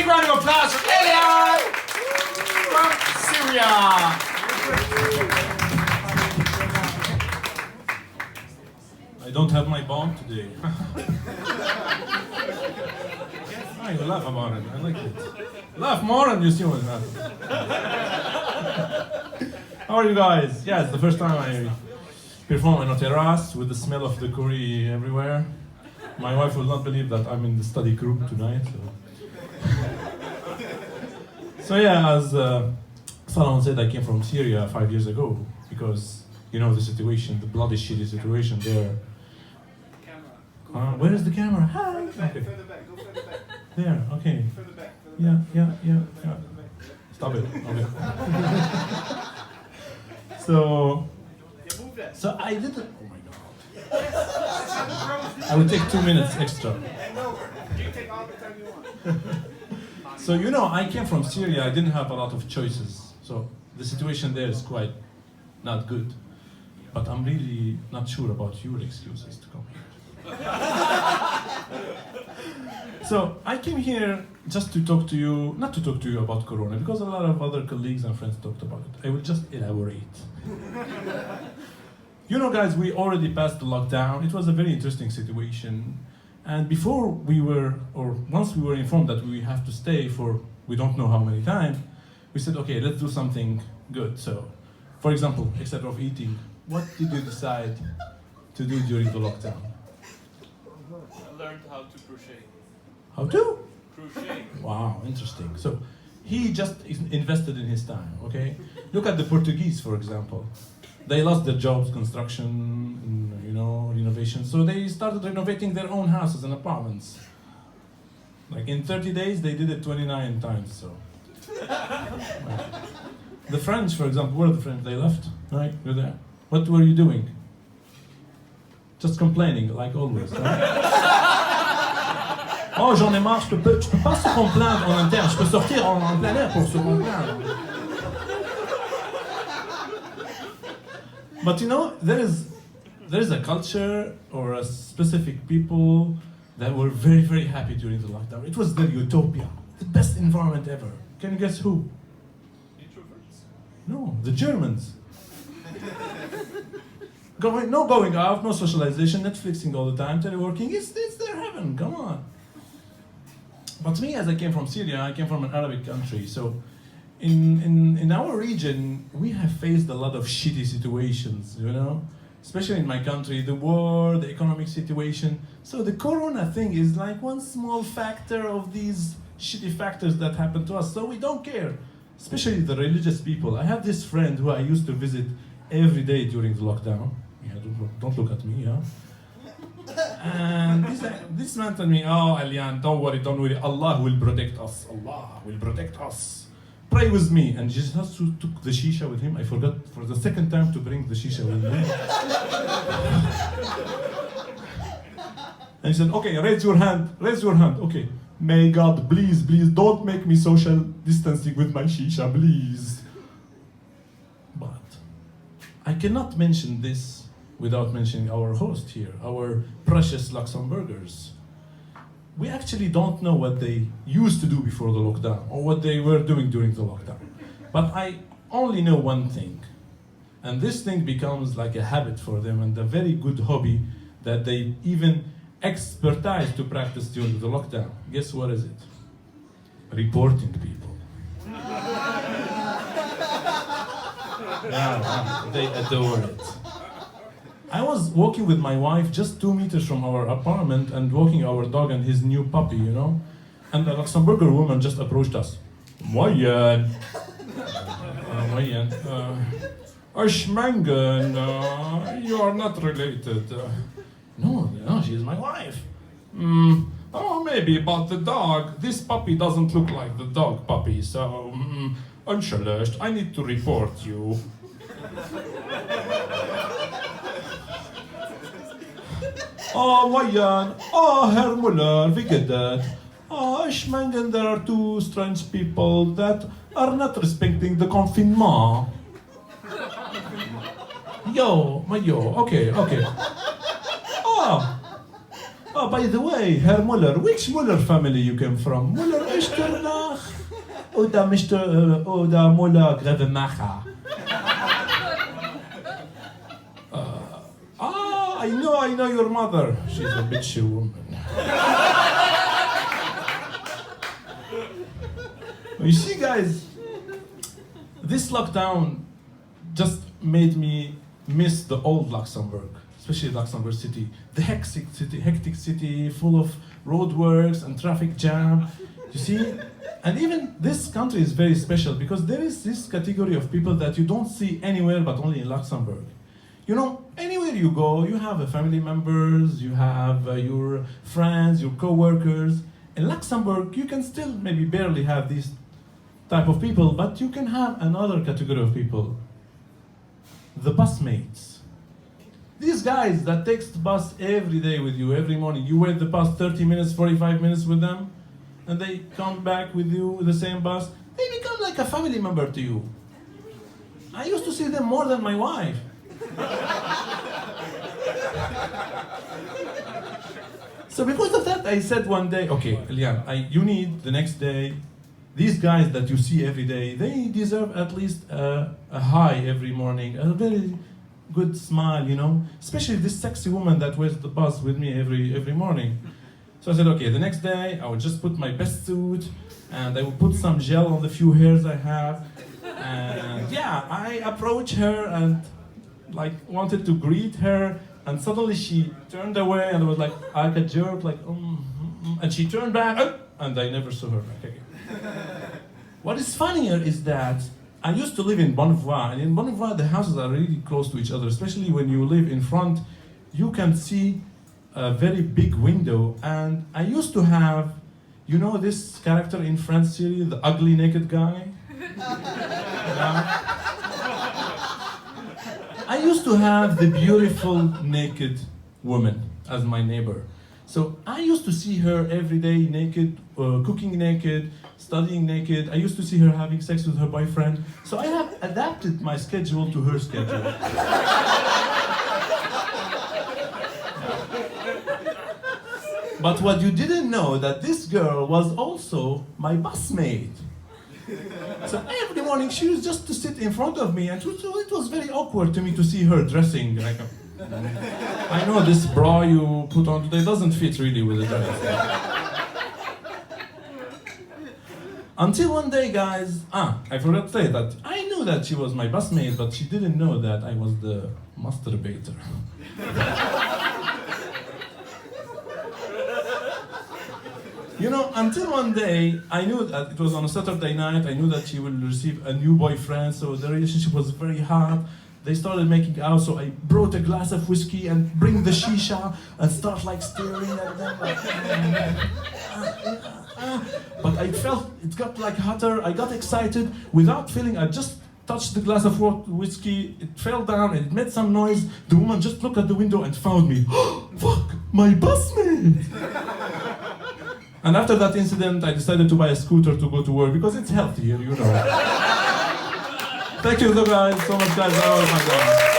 Big round of applause for Elian from Syria. I don't have my bomb today. You laugh about it. I like it. Laugh more and you see what happens. How are you guys? Yeah, it's the first time I perform on a terrace with the smell of the curry everywhere. My wife will not believe that I'm in the study group tonight. So yeah, as Salman said, I came from Syria 5 years ago because you know the situation, the bloody shitty situation there. Where is the camera? Hi. Okay. Further back, go further back. There, okay. Further back. Yeah. Stop it. Okay. So I did it. Oh my god. I will take 2 minutes extra. You take all the time you want. So you know, I came from Syria. I didn't have a lot of choices. So the situation there is quite not good. But I'm really not sure about your excuses to come here. So I came here just to talk to you, not to talk to you about Corona, because a lot of other colleagues and friends talked about it. I will just elaborate. You know, guys, we already passed the lockdown. It was a very interesting situation. And before we were, or once we were informed that we have to stay for we don't know how many time, we said, okay, let's do something good. So, for example, instead of eating, what did you decide to do during the lockdown? I learned how to crochet. How to? Crochet. Wow, interesting. So he just invested in his time, okay? Look at the Portuguese, for example. They lost their jobs, construction, you know, renovation. So they started renovating their own houses and apartments. Like in 30 days, they did it 29 times, so. Right. The French, for example, where are the French? They left, right? You're there. What were you doing? Just complaining, like always, right? Oh, j'en ai marre, je peux pas se complaindre en interne, je peux sortir en plein air pour se complaindre. But you know, there is a culture or a specific people that were very, very happy during the lockdown. It was their utopia, the best environment ever. Can you guess who? Introverts. No, the Germans. No going out, no socialization, Netflixing all the time, teleworking, it's their heaven, come on. But me, as I came from Syria, I came from an Arabic country, so in our region, we have faced a lot of shitty situations, you know? Especially in my country, the war, the economic situation. So the Corona thing is like one small factor of these shitty factors that happen to us, so we don't care. Especially the religious people. I have this friend who I used to visit every day during the lockdown. Yeah, don't look at me, yeah? And this man told me, oh, Elian, don't worry, Allah will protect us. Allah will protect us. Pray with me. And Jesus took the shisha with him. I forgot for the second time to bring the shisha with me. And he said, okay, raise your hand. Okay. May God, please, don't make me social distancing with my shisha, please. But I cannot mention this without mentioning our host here, our precious Luxembourgers. We actually don't know what they used to do before the lockdown or what they were doing during the lockdown. But I only know one thing. And this thing becomes like a habit for them and a very good hobby that they even expertise to practice during the lockdown. Guess what is it? Reporting people. Yeah, they adore it. I was walking with my wife just 2 meters from our apartment and walking our dog and his new puppy, you know? And a Luxembourger woman just approached us. Moyen. Ashmangen, you are not related. No, she is my wife. Oh, maybe, but the dog, this puppy doesn't look like the dog puppy, so, unschuldigt, I need to report you. Oh, Wayan, oh, Herr Müller, wie geht das? Oh, ich meine, there are two strange people that are not respecting the confinement. Yo, okay. Oh, by the way, Herr Muller, which Muller family you came from? Muller Echternach? Oder Muller Grevemacher? I know your mother. She's a bitchy woman. You see, guys, this lockdown just made me miss the old Luxembourg, especially Luxembourg city. The hectic city full of roadworks and traffic jam. You see? And even this country is very special because there is this category of people that you don't see anywhere but only in Luxembourg. You know, anywhere you go, you have family members, you have your friends, your co-workers. In Luxembourg, you can still maybe barely have these type of people, but you can have another category of people. The busmates. These guys that takes the bus every day with you, every morning. You wait the bus 30 minutes, 45 minutes with them, and they come back with you with the same bus. They become like a family member to you. I used to see them more than my wife. So because of that, I said one day, okay, Elian, you need the next day, these guys that you see every day, they deserve at least a hi every morning, a very good smile, you know, especially this sexy woman that wears the bus with me every morning. So I said, okay, the next day I would just put my best suit and I would put some gel on the few hairs I have. And yeah, I approached her and like wanted to greet her, and suddenly she turned away and I was like a jerk, like and she turned back and I never saw her back again. What is funnier is that I used to live in Bonnevoie, and in Bonnevoie the houses are really close to each other, especially when you live in front, you can see a very big window. And I used to have, you know, this character in Friends series, the ugly naked guy? Yeah. I used to have the beautiful naked woman as my neighbor. So I used to see her every day naked, cooking naked, studying naked. I used to see her having sex with her boyfriend. So I have adapted my schedule to her schedule. But what you didn't know, that this girl was also my busmate. So every morning she used just to sit in front of me, and it was very awkward to me to see her dressing. Like, I know this bra you put on today doesn't fit really with the dress. Until one day, guys, I forgot to say that I knew that she was my busmate, but she didn't know that I was the masturbator. You know, until one day, I knew that it was on a Saturday night, I knew that she will receive a new boyfriend, so the relationship was very hot. They started making out, so I brought a glass of whiskey and bring the shisha and start like staring at them. Like, But I felt it got like hotter, I got excited, without feeling, I just touched the glass of whiskey, it fell down and it made some noise. The woman just looked at the window and found me. Fuck, my busmate! And after that incident, I decided to buy a scooter to go to work because it's healthier, you know. Thank you, guys, so much, guys. Oh my God.